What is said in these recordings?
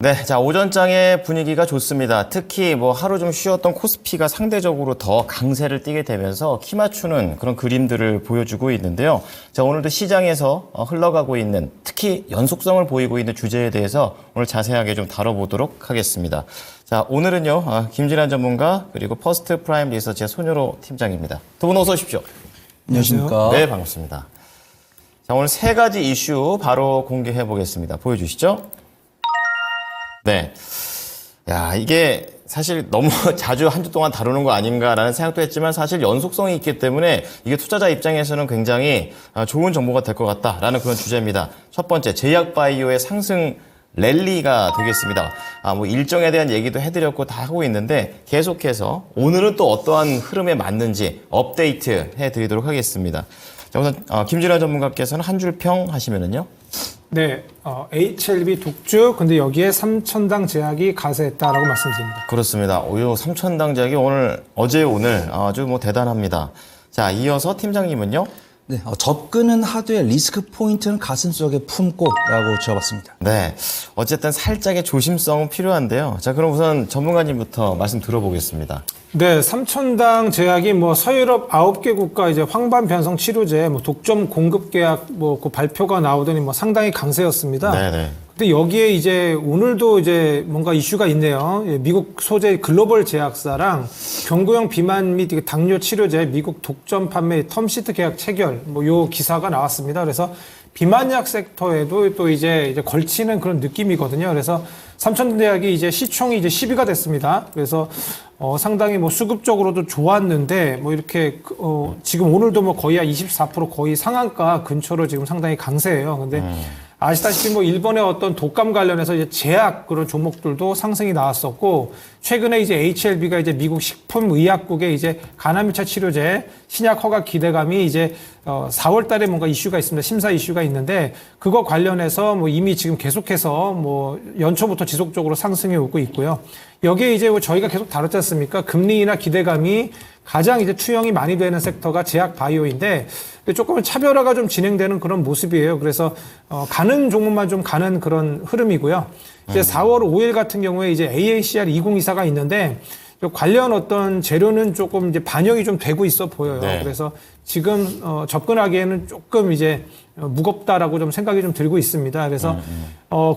네, 자, 오전장의 분위기가 좋습니다. 특히 뭐 하루 좀 쉬었던 코스피가 상대적으로 더 강세를 띠게 되면서 키 맞추는 그런 그림들을 보여주고 있는데요. 자, 오늘도 시장에서 흘러가고 있는 특히 연속성을 보이고 있는 주제에 대해서 오늘 자세하게 좀 다뤄보도록 하겠습니다. 자, 오늘은요, 김진환 전문가 그리고 퍼스트 프라임 리서치의 손효로 팀장입니다. 두 분 어서 오십시오. 안녕하십니까. 네, 반갑습니다. 자, 오늘 세 가지 이슈 바로 공개해 보겠습니다. 보여주시죠. 네. 야, 이게 사실 너무 자주 한 주 동안 다루는 거 아닌가라는 생각도 했지만 사실 연속성이 있기 때문에 이게 투자자 입장에서는 굉장히 좋은 정보가 될 것 같다라는 그런 주제입니다. 첫 번째, 제약바이오의 상승 랠리가 되겠습니다. 뭐 일정에 대한 얘기도 해드렸고 다 하고 있는데 계속해서 오늘은 또 어떠한 흐름에 맞는지 업데이트 해드리도록 하겠습니다. 자, 우선 김진환 전문가께서는 한 줄 평 하시면은요. 네, HLB 독주, 근데 여기에 3,000당 제약이 가세했다라고 말씀드립니다. 그렇습니다. 오요 3,000당 제약이 어제 오늘 아주 뭐 대단합니다. 자, 이어서 팀장님은요? 네, 접근은 하되 리스크 포인트는 가슴속에 품고라고 지어봤습니다. 네, 어쨌든 살짝의 조심성은 필요한데요. 자, 그럼 우선 전문가님부터 말씀 들어보겠습니다. 네, 3,000당 제약이 뭐 서유럽 9개 국가 이제 황반 변성 치료제 뭐 독점 공급 계약 뭐 그 발표가 나오더니 뭐 상당히 강세였습니다. 네네. 근데 여기에 이제 오늘도 이제 뭔가 이슈가 있네요. 미국 소재 글로벌 제약사랑 경구용 비만 및 당뇨 치료제 미국 독점 판매 텀시트 계약 체결 뭐 요 기사가 나왔습니다. 그래서 비만약 섹터에도 또 이제 걸치는 그런 느낌이거든요. 그래서 3,000당 제약이 이제 시총이 이제 10위가 됐습니다. 그래서 상당히 뭐 수급적으로도 좋았는데 뭐 이렇게 지금 오늘도 뭐 거의 한 24% 거의 상한가 근처로 지금 상당히 강세예요. 근데 아시다시피 뭐 일본의 어떤 독감 관련해서 이제 제약 그런 종목들도 상승이 나왔었고 최근에 이제 HLB가 이제 미국 식품의약국의 이제 간암이차 치료제 신약 허가 기대감이 이제 4월 달에 뭔가 이슈가 있습니다. 심사 이슈가 있는데 그거 관련해서 뭐 이미 지금 계속해서 뭐 연초부터 지속적으로 상승해 오고 있고요. 여기에 이제 저희가 계속 다뤘지 않습니까? 금리나 기대감이 가장 이제 투영이 많이 되는 섹터가 제약 바이오인데 조금은 차별화가 좀 진행되는 그런 모습이에요. 그래서 가는 종목만 좀 가는 그런 흐름이고요. 이제 4월 5일 같은 경우에 이제 AACR 2024가 있는데 관련 어떤 재료는 조금 이제 반영이 좀 되고 있어 보여요. 네. 그래서 지금 접근하기에는 조금 이제 무겁다라고 좀 생각이 좀 들고 있습니다. 그래서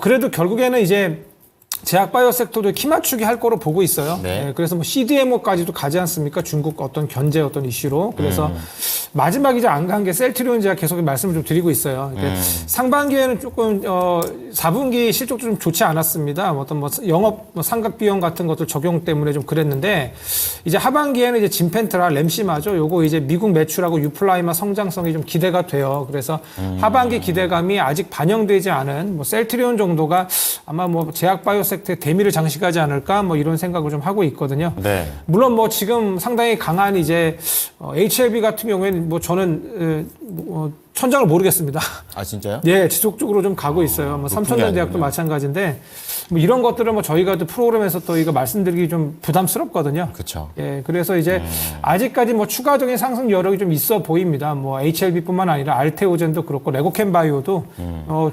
그래도 결국에는 이제 제약 바이오 섹터도 키 맞추기 할 거로 보고 있어요. 네. 네, 그래서 뭐 CDMO까지도 가지 않습니까? 중국 어떤 견제 어떤 이슈로. 그래서 마지막 이제 안 간 게 셀트리온 제가 계속 말씀을 좀 드리고 있어요. 상반기에는 조금 4분기 실적도 좀 좋지 않았습니다. 어떤 뭐 영업 뭐 상각 비용 같은 것들 적용 때문에 좀 그랬는데 이제 하반기에는 이제 진펜트라 램시마죠. 요거 이제 미국 매출하고 유플라이마 성장성이 좀 기대가 돼요. 그래서 하반기 기대감이 아직 반영되지 않은 뭐 셀트리온 정도가 아마 뭐 제약 바이오 섹터에 대미를 장식하지 않을까 뭐 이런 생각을 좀 하고 있거든요. 네. 물론 뭐 지금 상당히 강한 이제 HLB 같은 경우에는 뭐 저는 천장을 모르겠습니다. 아, 진짜요? 예, 지속적으로 좀 가고 있어요. 뭐 3,000당 대학도 마찬가지인데 뭐 이런 것들은 뭐 저희가 또 프로그램에서 또 이거 말씀드리기 좀 부담스럽거든요. 그렇죠. 예, 그래서 이제 아직까지 뭐 추가적인 상승 여력이 좀 있어 보입니다. 뭐 HLB뿐만 아니라 알테오젠도 그렇고 레고캠 바이오도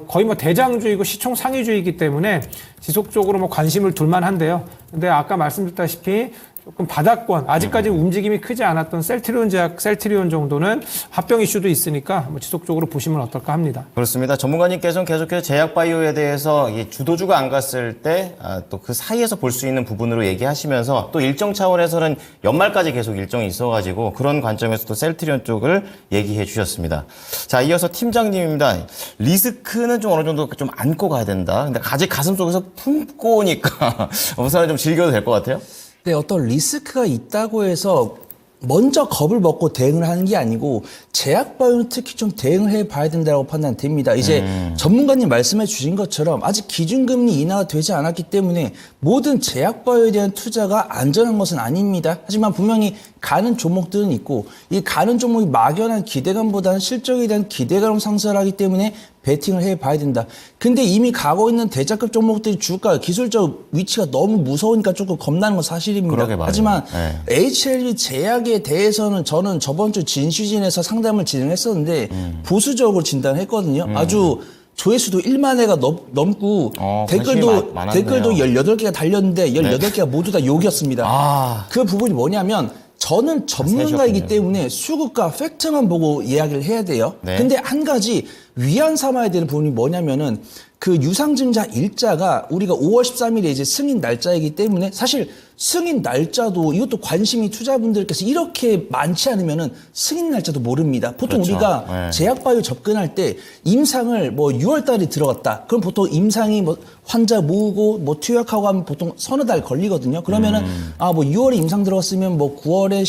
거의 뭐 대장주이고 시총 상위주이기 때문에 지속적으로 뭐 관심을 둘만한데요. 근데 아까 말씀드렸다시피 조금 바닥권, 아직까지 움직임이 크지 않았던 셀트리온 제약, 셀트리온 정도는 합병 이슈도 있으니까 뭐 지속적으로 보시면 어떨까 합니다. 그렇습니다. 전문가님께서는 계속해서 제약바이오에 대해서 이 주도주가 안 갔을 때 또 그 사이에서 볼 수 있는 부분으로 얘기하시면서 또 일정 차원에서는 연말까지 계속 일정이 있어가지고 그런 관점에서 또 셀트리온 쪽을 얘기해 주셨습니다. 자, 이어서 팀장님입니다. 리스크는 좀 어느 정도 좀 안고 가야 된다. 근데 아직 가슴 속에서 품고 오니까 우선은 좀 즐겨도 될 것 같아요. 네, 어떤 리스크가 있다고 해서 먼저 겁을 먹고 대응을 하는 게 아니고 제약 바이오는 특히 좀 대응을 해봐야 된다고 판단됩니다. 이제 전문가님 말씀해 주신 것처럼 아직 기준금리 인하가 되지 않았기 때문에 모든 제약 바이오에 대한 투자가 안전한 것은 아닙니다. 하지만 분명히 가는 종목들은 있고 이 가는 종목이 막연한 기대감보다는 실적에 대한 기대감을 상쇄하기 때문에 베팅을 해봐야 된다. 근데 이미 가고 있는 대자급 종목들이 주가 기술적 위치가 너무 무서우니까 조금 겁나는 건 사실입니다. 그러게 말이에요. 하지만 네. HLB 제약에 대해서는 저는 저번 주 진슈진에서 상담을 진행했었는데 보수적으로 진단했거든요. 아주 조회수도 1만 회가 넘고 관심이 많았네요. 댓글도 18개가 달렸는데 18개가 모두 다 욕이었습니다. 아. 그 부분이 뭐냐면 저는 전문가이기 때문에 수급과 팩트만 보고 이야기를 해야 돼요. 네. 근데 한 가지 위안 삼아야 되는 부분이 뭐냐면은 그 유상증자 일자가 우리가 5월 13일에 이제 승인 날짜이기 때문에 사실 승인 날짜도 이것도 관심이 투자분들께서 이렇게 많지 않으면은 승인 날짜도 모릅니다. 보통 그렇죠. 우리가 네. 제약바이오 접근할 때 임상을 뭐 6월 달에 들어갔다. 그럼 보통 임상이 뭐 환자 모으고 뭐 투약하고 하면 보통 서너 달 걸리거든요. 그러면은 뭐 6월에 임상 들어갔으면 뭐 9월이나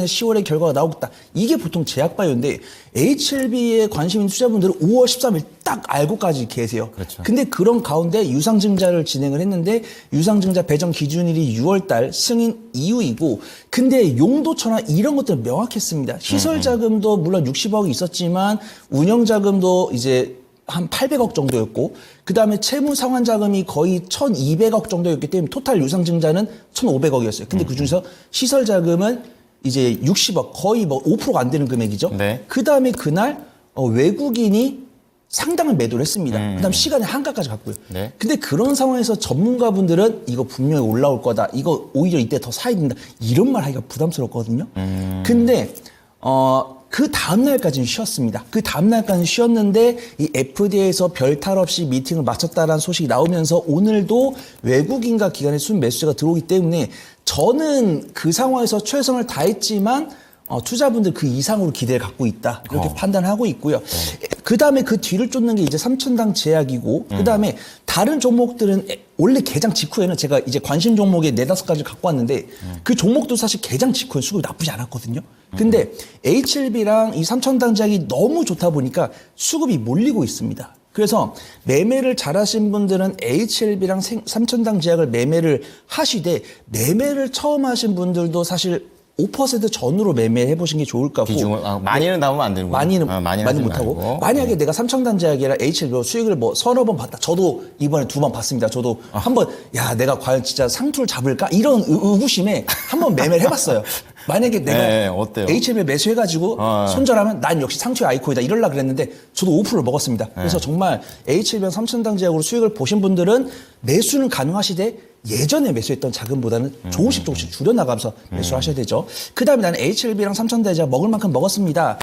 10월에 결과가 나오겠다. 이게 보통 제약바이오인데 HLB에 관심 있는 투자분들은 5월 13일 딱 알고까지 계세요. 그렇죠. 근데 그런 가운데 유상증자를 진행을 했는데 유상증자 배정 기준일이 6월달 승인 이후이고 근데 용도처나 이런 것들은 명확했습니다. 시설 자금도 물론 60억이 있었지만 운영 자금도 이제 한 800억 정도였고 그다음에 채무 상환 자금이 거의 1,200억 정도였기 때문에 토탈 유상증자는 1,500억이었어요. 근데 그중에서 시설 자금은 이제 60억 거의 뭐 5%가 안 되는 금액이죠. 네. 그다음에 그날 외국인이 상당한 매도를 했습니다. 그다음 시간에 한가까지 갔고요. 네. 근데 그런 상황에서 전문가분들은 이거 분명히 올라올 거다. 이거 오히려 이때 더 사야 된다. 이런 말 하기가 부담스럽거든요. 근데 그 다음날까지는 쉬었습니다. 그 다음날까지는 쉬었는데 이 FDA에서 별탈 없이 미팅을 마쳤다라는 소식이 나오면서 오늘도 외국인과 기관의 순매수자가 들어오기 때문에 저는 그 상황에서 최선을 다했지만 투자분들 그 이상으로 기대를 갖고 있다. 이렇게 판단하고 있고요. 그 다음에 그 뒤를 쫓는 게 이제 삼천당 제약이고, 그 다음에 다른 종목들은 원래 개장 직후에는 제가 이제 관심 종목에 4-5가지를 갖고 왔는데 그 종목도 사실 개장 직후에 수급이 나쁘지 않았거든요. 근데 HLB랑 이 삼천당 제약이 너무 좋다 보니까 수급이 몰리고 있습니다. 그래서 매매를 잘하신 분들은 HLB랑 삼천당 제약을 매매를 하시되 매매를 처음 하신 분들도 사실 5% 전후로 매매해 보신 게 좋을 것 같고 비중을 많이는 담으면 안 되는군요. 많이는 못하고 만약에 내가 삼천당 제약이랑 HLB 수익을 뭐 서너 번 봤다. 저도 이번에 2번 봤습니다. 저도 한번 내가 과연 진짜 상투를 잡을까 이런 의구심에 한번 매매를 해봤어요. 만약에 내가 어때요? HLB 매수해가지고 손절하면 난 역시 상투의 아이콘이다 이러려고 그랬는데 저도 5%를 먹었습니다. 그래서 정말 HLB랑 삼천당 제약으로 수익을 보신 분들은 매수는 가능하시되 예전에 매수했던 자금보다는 조금씩 줄여나가면서 매수하셔야 되죠. 그 다음에 나는 HLB랑 삼천당 제약 먹을 만큼 먹었습니다.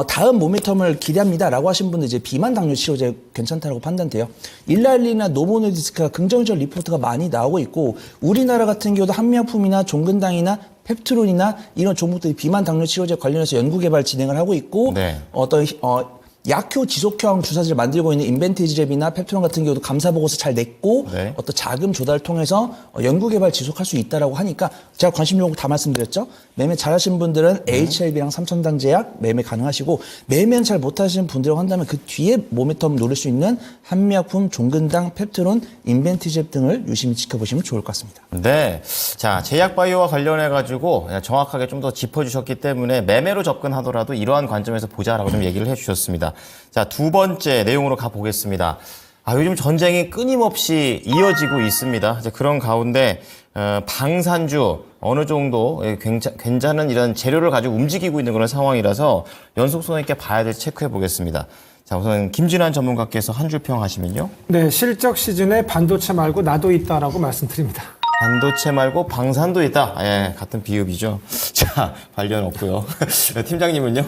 다음 모멘텀을 기대합니다. 라고 하신 분들 이제 비만 당뇨 치료제 괜찮다라고 판단돼요. 일라일리나 노보노디스크가 긍정적 리포트가 많이 나오고 있고 우리나라 같은 경우도 한미약품이나 종근당이나 펩트론이나 이런 종목들이 비만 당뇨 치료제 관련해서 연구개발 진행을 하고 있고 네. 약효 지속형 주사제를 만들고 있는 인벤티지랩이나 펩트론 같은 경우도 감사 보고서 잘 냈고 네. 어떤 자금 조달을 통해서 연구 개발 지속할 수 있다라고 하니까 제가 관심 종목 다 말씀드렸죠. 매매 잘하신 분들은 HLB랑 삼천당 제약 매매 가능하시고 매매는 잘 못하시는 분들이라고 한다면 그 뒤에 모멘텀 노릴 수 있는 한미약품, 종근당, 펩트론, 인벤티지랩 등을 유심히 지켜보시면 좋을 것 같습니다. 네. 자, 제약바이오와 관련해가지고 정확하게 좀 더 짚어주셨기 때문에 매매로 접근하더라도 이러한 관점에서 보자라고 좀 얘기를 해주셨습니다. 자, 두 번째 내용으로 가보겠습니다. 요즘 전쟁이 끊임없이 이어지고 있습니다. 이제 그런 가운데 방산주 어느 정도 괜찮은 이런 재료를 가지고 움직이고 있는 그런 상황이라서 연속성 있게 봐야 될 체크해 보겠습니다. 자, 우선 김진환 전문가께서 한 줄 평 하시면요. 네, 실적 시즌에 반도체 말고 나도 있다라고 말씀드립니다. 반도체 말고 방산도 있다. 예, 같은 비읍이죠. 자, 관련 없고요. 팀장님은요?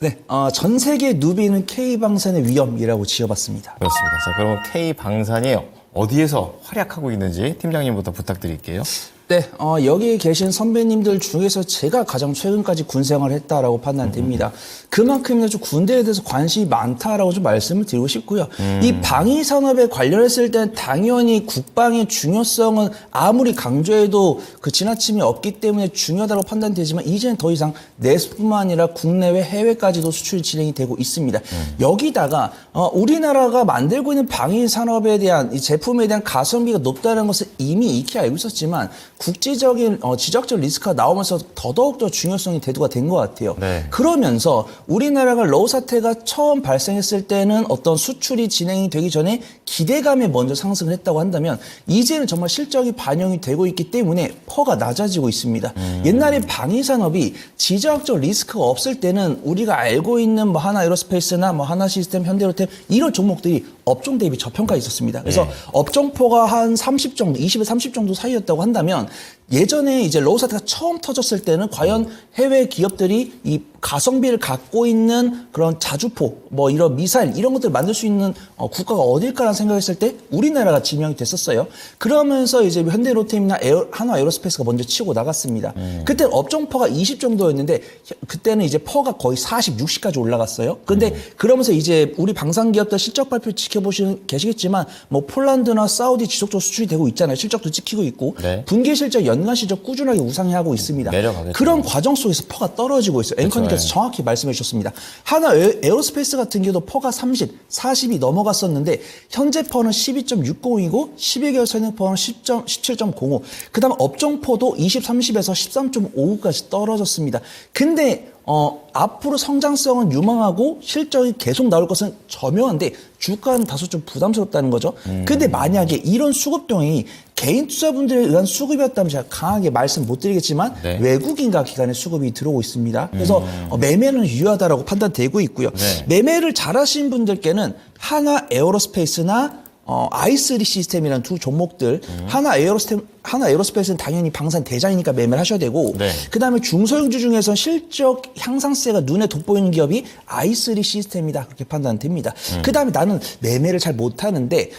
네, 전 세계 누비는 K방산의 위험이라고 지어봤습니다. 그렇습니다. 자, 그럼 K방산이 어디에서 활약하고 있는지 팀장님부터 부탁드릴게요. 네, 여기 계신 선배님들 중에서 제가 가장 최근까지 군 생활을 했다라고 판단됩니다. 그만큼이나 좀 군대에 대해서 관심이 많다라고 좀 말씀을 드리고 싶고요. 이 방위 산업에 관련했을 때는 당연히 국방의 중요성은 아무리 강조해도 그 지나침이 없기 때문에 중요하다고 판단되지만 이제는 더 이상 내수뿐만 아니라 국내외 해외까지도 수출이 진행이 되고 있습니다. 여기다가 우리나라가 만들고 있는 방위 산업에 대한 이 제품에 대한 가성비가 높다는 것을 이미 익히 알고 있었지만 국제적인 지적적 리스크가 나오면서 더더욱더 중요성이 대두가 된 것 같아요. 네. 그러면서 우리나라가 러우 사태가 처음 발생했을 때는 어떤 수출이 진행이 되기 전에 기대감에 먼저 상승을 했다고 한다면 이제는 정말 실적이 반영이 되고 있기 때문에 퍼가 낮아지고 있습니다. 옛날에 방위산업이 지적적 리스크가 없을 때는 우리가 알고 있는 뭐 하나 에어로스페이스나 뭐 하나 시스템, 현대로템 이런 종목들이 업종 대비 저평가 있었습니다. 그래서 예. 업종포가 한 30 정도, 20에서 30 정도 사이였다고 한다면 예전에 이제 러우 사태가 처음 터졌을 때는 과연 해외 기업들이 이 가성비를 갖고 있는 그런 자주포, 뭐 이런 미사일 이런 것들을 만들 수 있는 국가가 어딜까라는 생각했을 때 우리나라가 지명이 됐었어요. 그러면서 이제 현대로템이나 한화 에어로스페이스가 먼저 치고 나갔습니다. 그때 업종퍼가 20 정도였는데 그때는 이제 퍼가 거의 40, 60까지 올라갔어요. 근데 그러면서 이제 우리 방산 기업들 실적 발표 지켜보시는 계시겠지만 뭐 폴란드나 사우디 지속적으로 수출이 되고 있잖아요. 실적도 찍히고 있고 네. 분기 실적 연간 실적 꾸준하게 우상향하고 있습니다. 내려가겠죠. 그런 과정 속에서 퍼가 떨어지고 있어요. 앵커님께서 그렇죠. 정확히 말씀해 주셨습니다. 하나 에어로스페이스 같은 경우도 퍼가 30, 40이 넘어갔었는데 현재 퍼는 12.60이고 12개월 선행 퍼는 17.05. 그다음 업종포도 20, 30에서 13.59까지 떨어졌습니다. 근데 앞으로 성장성은 유망하고 실적이 계속 나올 것은 저명한데 주가는 다소 좀 부담스럽다는 거죠. 근데 만약에 이런 수급 동행이 개인 투자분들에 의한 수급이었다면 제가 강하게 말씀 못 드리겠지만 네. 외국인과 기관의 수급이 들어오고 있습니다. 그래서 매매는 유효하다라고 판단되고 있고요. 네. 매매를 잘하신 분들께는 하나 에어로스페이스나 i3 시스템이라는 두 종목들 하나 에어로스페이스는 당연히 방산 대장이니까 매매를 하셔야 되고 네. 그다음에 중소형주 중에서 실적 향상세가 눈에 돋보이는 기업이 i3 시스템이다 그렇게 판단됩니다. 그다음에 나는 매매를 잘 못하는데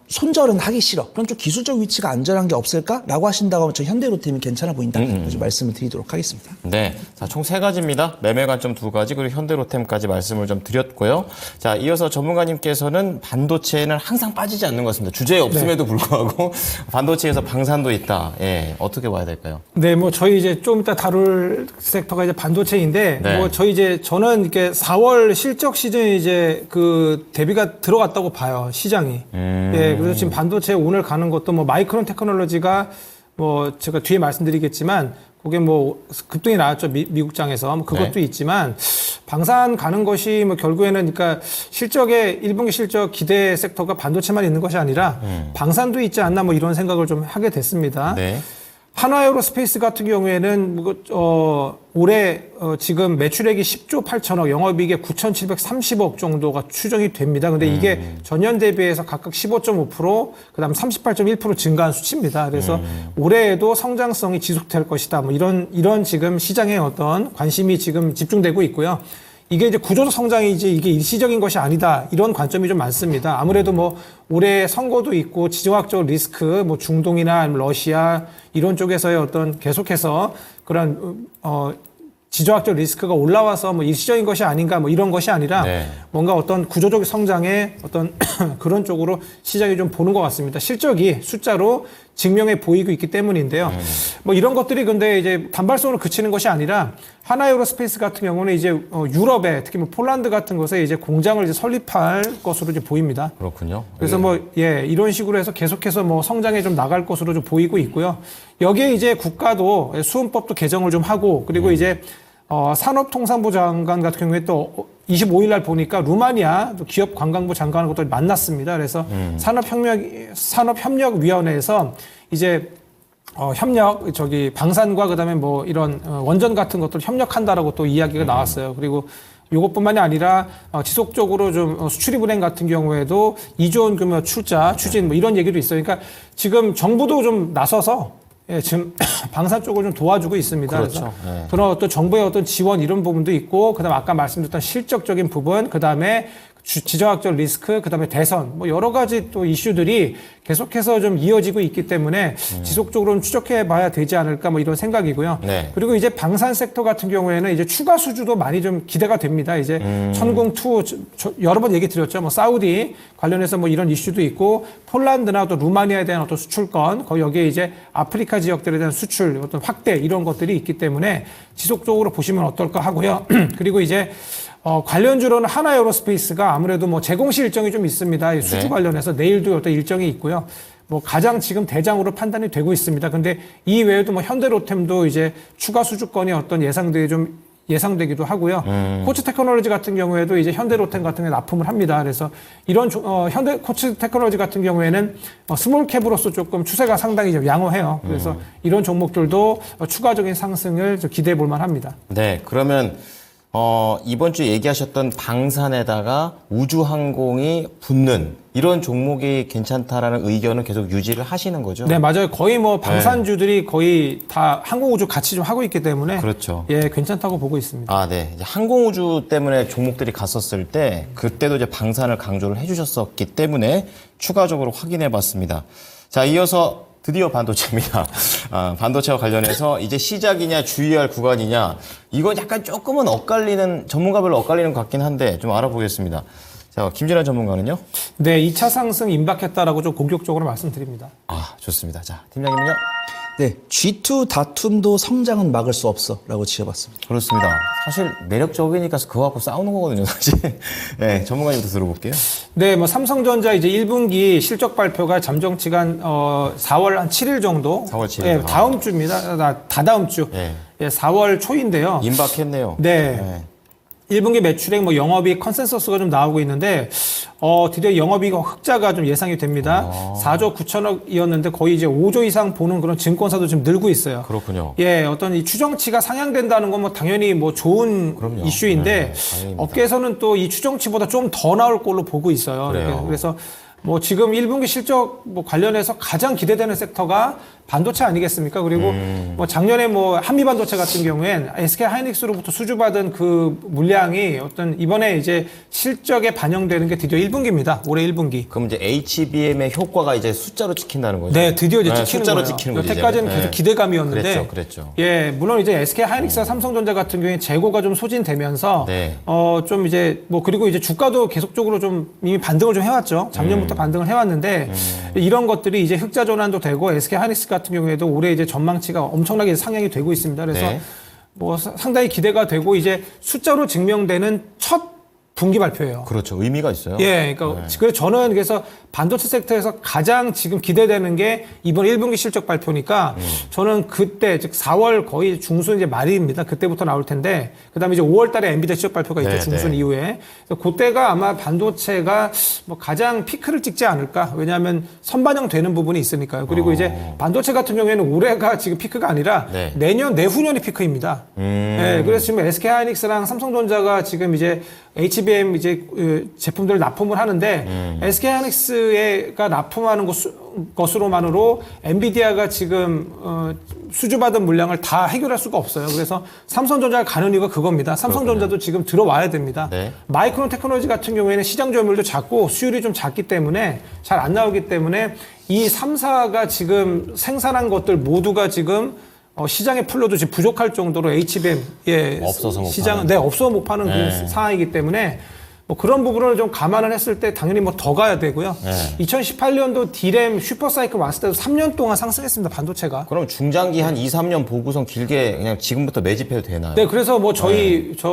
손절은 하기 싫어. 그럼 좀 기술적 위치가 안전한 게 없을까라고 하신다고 하면 저 현대로템이 괜찮아 보인다. 좀 말씀을 드리도록 하겠습니다. 네. 자, 총 3가지입니다. 매매 관점 2가지, 그리고 현대로템까지 말씀을 좀 드렸고요. 자, 이어서 전문가님께서는 반도체는 항상 빠지지 않는 것 같습니다. 주제에 없음에도 불구하고 반도체에서 방산도 있다. 예. 어떻게 봐야 될까요? 네, 뭐 저희 이제 좀 이따 다룰 섹터가 이제 반도체인데, 네. 뭐 저는 이렇게 4월 실적 시즌에 이제 그 대비가 들어갔다고 봐요, 시장이. 예, 그래서 지금 반도체 오늘 가는 것도 뭐 마이크론 테크놀로지가 뭐 제가 뒤에 말씀드리겠지만 그게 뭐 급등이 나왔죠, 미국장에서. 뭐 그것도 네. 있지만 방산 가는 것이 뭐 결국에는 그러니까 실적의 1분기 실적 기대 섹터가 반도체만 있는 것이 아니라 방산도 있지 않나 뭐 이런 생각을 좀 하게 됐습니다. 네. 한화에어로스페이스 같은 경우에는 올해 지금 매출액이 10조 8천억, 영업이익이 9,730억 정도가 추정이 됩니다. 근데 이게 전년 대비해서 각각 15.5%, 그다음 38.1% 증가한 수치입니다. 그래서 올해에도 성장성이 지속될 것이다. 뭐 이런 지금 시장의 어떤 관심이 지금 집중되고 있고요. 이게 이제 구조적 성장이지 이게 일시적인 것이 아니다. 이런 관점이 좀 많습니다. 아무래도 뭐 올해 선거도 있고 지정학적 리스크, 뭐 중동이나 아니면 러시아 이런 쪽에서의 어떤 계속해서 그런 지정학적 리스크가 올라와서 뭐 일시적인 것이 아닌가 뭐 이런 것이 아니라 네. 뭔가 어떤 구조적 성장의 어떤 그런 쪽으로 시장이 좀 보는 것 같습니다. 실적이 숫자로 증명해 보이고 있기 때문인데요. 뭐 이런 것들이 근데 이제 단발성으로 그치는 것이 아니라 하나에어로스페이스 같은 경우는 이제 유럽에 특히 뭐 폴란드 같은 곳에 이제 공장을 이제 설립할 것으로 이제 보입니다. 그렇군요. 그래서 뭐, 이런 식으로 해서 계속해서 뭐 성장에 좀 나갈 것으로 좀 보이고 있고요. 여기에 이제 국가도 수은법도 개정을 좀 하고 그리고 이제 산업통상부 장관 같은 경우에 또 25일 날 보니까 루마니아 기업관광부 장관하고 또 만났습니다. 그래서 산업협력위원회에서 이제 방산과 그다음에 뭐 이런 원전 같은 것들 협력한다라고 또 이야기가 나왔어요. 그리고 이것뿐만이 아니라 지속적으로 좀 수출입 은행 같은 경우에도 2조 원 규모 추진 뭐 이런 얘기도 있어요. 그러니까 지금 정부도 좀 나서서 지금 방산 쪽을 좀 도와주고 있습니다. 그렇죠. 그래서 그런 어떤 정부의 어떤 지원 이런 부분도 있고, 그다음에 아까 말씀드렸던 실적적인 부분, 그다음에 지정학적 리스크, 그다음에 대선, 뭐 여러 가지 또 이슈들이 계속해서 좀 이어지고 있기 때문에 지속적으로 좀 추적해-봐야 되지 않을까 뭐 이런 생각이고요. 네. 그리고 이제 방산 섹터 같은 경우에는 이제 추가 수주도 많이 좀 기대가 됩니다. 이제 천궁2 여러 번 얘기 드렸죠. 뭐 사우디 관련해서 뭐 이런 이슈도 있고, 폴란드나 또 루마니아에 대한 어떤 수출권, 거기 여기에 이제 아프리카 지역들에 대한 수출 어떤 확대 이런 것들이 있기 때문에 지속적으로 보시면 어떨까 하고요. 그리고 이제 관련주로는 하나에어로스페이스가 아무래도 뭐 제공시 일정이 좀 있습니다. 수주 네. 관련해서 내일도 어떤 일정이 있고요. 뭐 가장 지금 대장으로 판단이 되고 있습니다. 근데 이 외에도 뭐 현대로템도 이제 추가 수주권이 어떤 예상되기도 하고요. 코츠 테크놀로지 같은 경우에도 이제 현대로템 같은 경우에 납품을 합니다. 그래서 이런 현대 코츠 테크놀로지 같은 경우에는 스몰 캡으로서 조금 추세가 상당히 좀 양호해요. 그래서 이런 종목들도 추가적인 상승을 좀 기대해 볼 만합니다. 네. 그러면 이번 주에 얘기하셨던 방산에다가 우주항공이 붙는 이런 종목이 괜찮다라는 의견은 계속 유지를 하시는 거죠? 네, 맞아요. 거의 뭐 방산주들이 거의 다 항공우주 같이 좀 하고 있기 때문에 그렇죠. 예, 괜찮다고 보고 있습니다. 아, 네. 이제 항공우주 때문에 종목들이 갔었을 때 그때도 이제 방산을 강조를 해주셨었기 때문에 추가적으로 확인해 봤습니다. 자, 이어서 드디어 반도체입니다. 반도체와 관련해서 이제 시작이냐 주의할 구간이냐 이건 약간 조금은 전문가별로 엇갈리는 것 같긴 한데 좀 알아보겠습니다. 자, 김진환 전문가는요? 네, 2차 상승 임박했다라고 좀 공격적으로 말씀드립니다. 아, 좋습니다. 자, 팀장님은요? 네, G2 다툼도 성장은 막을 수 없어라고 지어봤습니다. 그렇습니다. 사실 매력적이니까 그거 갖고 싸우는 거거든요, 사실. 네, 전문가님부터 들어볼게요. 네, 뭐 삼성전자 이제 1분기 실적 발표가 잠정치가 4월 한 7일 정도. 4월 7일. 예, 다음 주입니다. 다다음 주. 네. 예, 4월 초인데요. 임박했네요. 네. 1분기 매출액 뭐 영업이익 컨센서스가 좀 나오고 있는데 드디어 영업이익 흑자가 좀 예상이 됩니다. 4조 9천억이었는데 거의 이제 5조 이상 보는 그런 증권사도 좀 늘고 있어요. 그렇군요. 예, 어떤 이 추정치가 상향된다는 건 뭐 당연히 뭐 좋은 그럼요. 이슈인데 네, 다행입니다. 업계에서는 또 이 추정치보다 좀 더 나올 걸로 보고 있어요. 그래요. 그래서 뭐 지금 1분기 실적 뭐 관련해서 가장 기대되는 섹터가 반도체 아니겠습니까? 그리고 뭐 작년에 뭐 한미반도체 같은 경우엔 SK 하이닉스로부터 수주받은 그 물량이 어떤 이번에 이제 실적에 반영되는 게 드디어 1분기입니다. 올해 1분기. 그럼 이제 HBM의 효과가 이제 숫자로 찍힌다는 거죠? 네, 드디어 이제 찍히는 숫자로 거예요. 찍히는 거죠. 여태까지는 이제는. 계속 기대감이었는데, 그랬죠. 예, 물론 이제 SK 하이닉스와 삼성전자 같은 경우에 재고가 좀 소진되면서, 네. 좀 이제 뭐 그리고 이제 주가도 계속적으로 좀 이미 반등을 좀 해왔죠. 작년부터 반등을 해왔는데 이런 것들이 이제 흑자 전환도 되고 SK 하이닉스 같은 경우에도 올해 이제 전망치가 엄청나게 상향이 되고 있습니다. 그래서 네. 뭐 상당히 기대가 되고 이제 숫자로 증명되는 첫 분기 발표예요. 그렇죠. 의미가 있어요. 예, 그러니까 그래서 저는 그래서 반도체 섹터에서 가장 지금 기대되는 게 이번 1분기 실적 발표니까 저는 그때 즉 4월 거의 중순 이제 말입니다. 그때부터 나올 텐데 그다음에 이제 5월 달에 엔비디아 실적 발표가 있죠. 네, 중순 네. 이후에. 그래서 그때가 아마 반도체가 뭐 가장 피크를 찍지 않을까. 왜냐하면 선반영 되는 부분이 있으니까요. 그리고 이제 반도체 같은 경우에는 올해가 지금 피크가 아니라 네. 내년 내후년이 피크입니다. 예, 그래서 지금 SK 하이닉스랑 삼성전자가 지금 이제 HBM 이제 제품들을 납품을 하는데 SK 하이닉스가 납품하는 것으로만으로 엔비디아가 지금 수주받은 물량을 다 해결할 수가 없어요. 그래서 삼성전자가 가는 이유가 그겁니다. 삼성전자도 지금 들어와야 됩니다. 네. 마이크론 테크놀로지 같은 경우에는 시장 점유율도 작고 수율이 좀 작기 때문에 잘 안 나오기 때문에 이 3사가 지금 생산한 것들 모두가 지금 시장에 풀려도 지금 부족할 정도로 HBM 없어서 못 시장은 파는. 없어서 못 파는 그 상황이기 때문에 뭐 그런 부분을 좀 감안을 했을 때 당연히 뭐 더 가야 되고요. 2018년도 D램 슈퍼사이클 왔을 때도 3년 동안 상승했습니다. 반도체가. 그럼 중장기 한 2, 3년 보고선 길게 그냥 지금부터 매집해도 되나요? 네, 그래서 뭐 저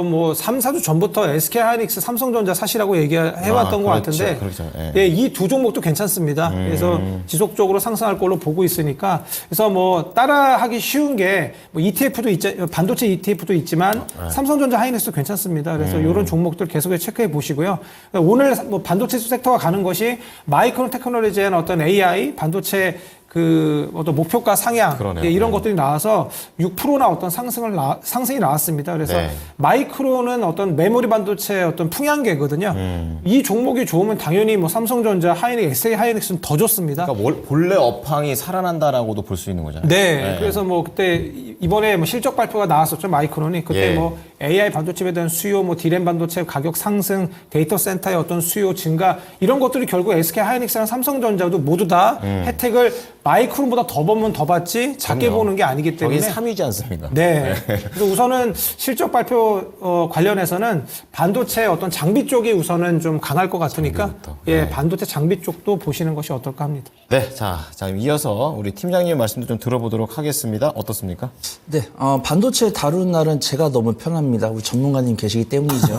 뭐 3, 4주 전부터 SK 하이닉스, 삼성전자 사시라고 얘기해왔던 것 같은데, 그렇죠. 예, 이 두 종목도 괜찮습니다. 그래서 지속적으로 상승할 걸로 보고 있으니까, 그래서 뭐 따라하기 쉬운 게 뭐 ETF도 반도체 ETF도 있지만 삼성전자 하이닉스도 괜찮습니다. 그래서 이런 종목들 계속해서 체크해 보시고요. 오늘 뭐 반도체 섹터가 가는 것이 마이크론 테크놀로지의 어떤 AI 반도체 그 어떤 목표가 상향 그러네요. 예, 이런 것들이 나와서 6%나 어떤 상승이 나왔습니다. 그래서 네. 마이크로는 어떤 메모리 반도체 어떤 풍향계거든요. 이 종목이 좋으면 당연히 뭐 삼성전자, 하이닉스, SK 하이닉스는 더 좋습니다. 그러니까 본래 업황이 살아난다라고도 볼 수 있는 거잖아요. 네. 그래서 뭐 그때 이번에 뭐 실적 발표가 나왔었죠. 마이크론이 그때 예. 뭐 AI 반도체에 대한 수요, 뭐 D램 반도체 가격 상승, 데이터 센터의 어떤 수요 증가 이런 것들이 결국 SK 하이닉스랑 삼성전자도 모두 다 혜택을 마이크론보다 더 보면 더 받지 작게 그럼요. 보는 게 아니기 때문에 저기 3위지 않습니다. 네. 그래서 우선은 실적 발표 관련해서는 반도체 어떤 장비 쪽이 우선은 좀 강할 것 같으니까 장비부터. 예, 반도체 장비 쪽도 보시는 것이 어떨까 합니다. 네, 자 이어서 우리 팀장님 말씀도 좀 들어보도록 하겠습니다. 어떻습니까? 네, 반도체 다루는 날은 제가 너무 편합니다. 우리 전문가님 계시기 때문이죠.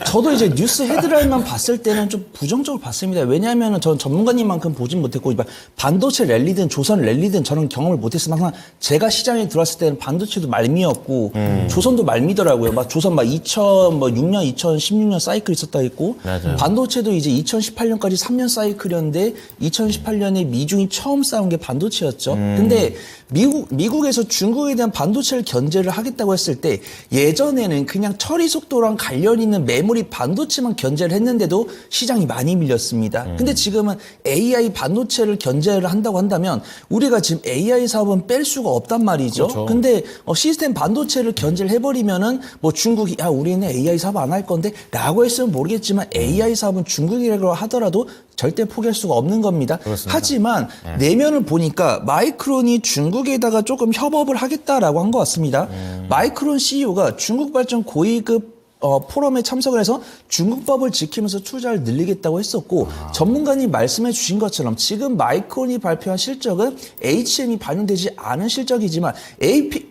저도 이제 뉴스 헤드라인만 봤을 때는 좀 부정적으로 봤습니다. 왜냐하면 전 전문가님만큼 보진 못했고 반도체 랠리든 조선 랠리든 저는 경험을 못했으면 항상 제가 시장에 들어왔을 때는 반도체도 말미였고 조선도 말미더라고요. 막 조선 막 2006년, 2016년 사이클 있었다 했고 맞아요. 반도체도 이제 2018년까지 3년 사이클이었는데 2018년에 미중이 처음 싸운 게 반도체였죠. 근데 미국에서 중국에 대한 반도체를 견제를 하겠다고 했을 때 예전 예전에는 그냥 처리 속도랑 관련 있는 메모리 반도체만 견제를 했는데도 시장이 많이 밀렸습니다. 근데 지금은 AI 반도체를 견제를 한다고 한다면 우리가 지금 AI 사업은 뺄 수가 없단 말이죠. 그렇죠. 근데 시스템 반도체를 견제를 해버리면은 뭐 중국이 야 우리는 AI 사업 안 할 건데 라고 했으면 모르겠지만 AI 사업은 중국이라고 하더라도 절대 포기할 수가 없는 겁니다. 그렇습니다. 하지만 내면을 보니까 마이크론이 중국에다가 조금 협업을 하겠다라고 한 것 같습니다. 마이크론 CEO가 중국 발전 고위급 포럼에 참석을 해서 중국법을 지키면서 투자를 늘리겠다고 했었고 전문가님 말씀해 주신 것처럼 지금 마이크론이 발표한 실적은 HM이 반영되지 않은 실적이지만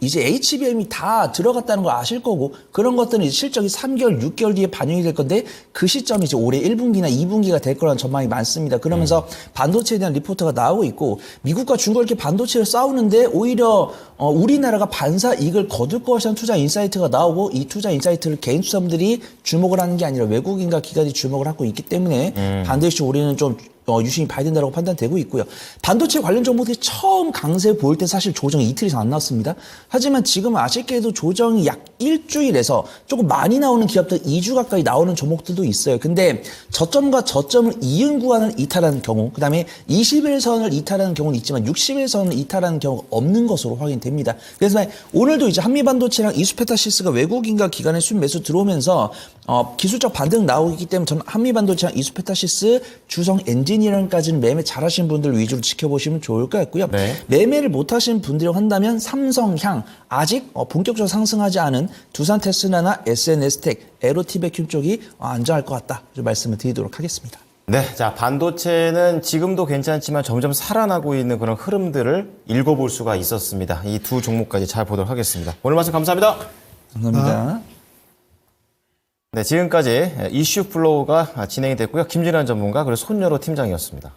이제 HBM이 다 들어갔다는 걸 아실 거고 그런 것들은 이제 실적이 3개월, 6개월 뒤에 반영이 될 건데 그 시점이 이제 올해 1분기나 2분기가 될 거라는 전망이 많습니다. 그러면서 반도체에 대한 리포트가 나오고 있고 미국과 중국이 이렇게 반도체를 싸우는데 오히려 우리나라가 반사 이익을 거둘 것이라는 투자 인사이트가 나오고 이 투자 인사이트를 개인 투자분들이 주목을 하는 게 아니라 외국인과 기관이 주목을 하고 있기 때문에 반드시 우리는 좀 유심히 봐야 된다고 판단되고 있고요. 반도체 관련 정보들이 처음 강세 보일 때 사실 조정이 이틀 이상 안 나왔습니다. 하지만 지금 아쉽게도 조정이 약 일주일에서 조금 많이 나오는 기업들 2주 가까이 나오는 종목들도 있어요. 근데 저점과 저점을 이은 구간을 이탈하는 경우, 그 다음에 21선을 이탈하는 경우는 있지만 61선을 이탈하는 경우가 없는 것으로 확인됩니다. 그래서 오늘도 이제 한미반도체랑 이수페타시스가 외국인과 기관의 순 매수 들어오면서 기술적 반등 나오기 때문에 저는 한미반도체랑 이수페타시스, 주성 엔지니어링까지는 매매 잘하신 분들 위주로 지켜보시면 좋을 것 같고요. 네. 매매를 못하신 분들이라고 한다면 삼성향, 아직 본격적으로 상승하지 않은 두산 테슬라나 SNS텍, 에로티베큐 쪽이 안전할 것 같다. 말씀을 드리도록 하겠습니다. 네, 자 반도체는 지금도 괜찮지만 점점 살아나고 있는 그런 흐름들을 읽어볼 수가 있었습니다. 이 두 종목까지 잘 보도록 하겠습니다. 오늘 말씀 감사합니다. 감사합니다. 네, 지금까지 이슈 플로우가 진행이 됐고요. 김진환 전문가 그리고 손여로 팀장이었습니다.